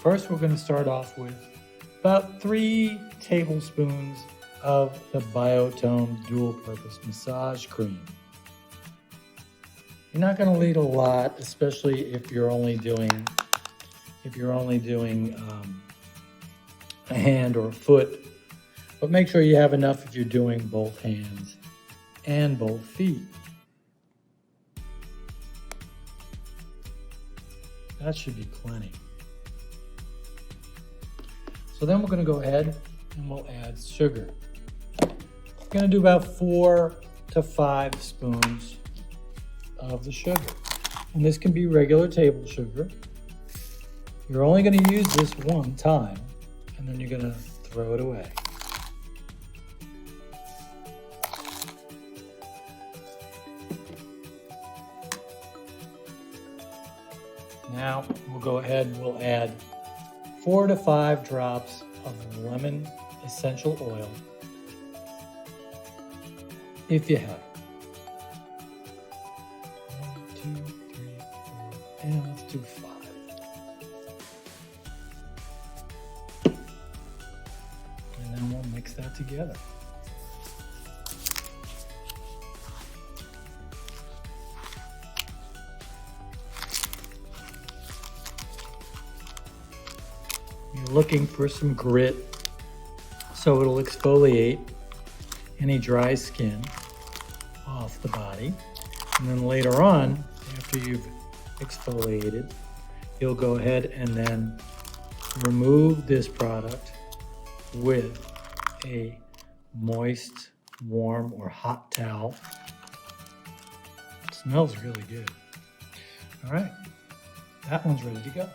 first we're going to start off with about 3 tablespoons of the Biotone Dual Purpose Massage Cream. You're not going to need a lot, especially if you're only doing a hand or a foot, but make sure you have enough if you're doing both hands and both feet. That should be plenty. So then we're going to go ahead and we'll add sugar. We're going to do about 4 to 5 spoons of the sugar. And this can be regular table sugar. You're only going to use this one time, and then you're going to throw it away. Now we'll go ahead and we'll add 4 to 5 drops of lemon essential oil, if you have it. 1, 2, 3, 4, and let's do 5. And then we'll mix that together. You're looking for some grit so it'll exfoliate any dry skin off the body. And then later on, after you've exfoliated, you'll go ahead and then remove this product with a moist, warm, or hot towel. It smells really good. All right, that one's ready to go.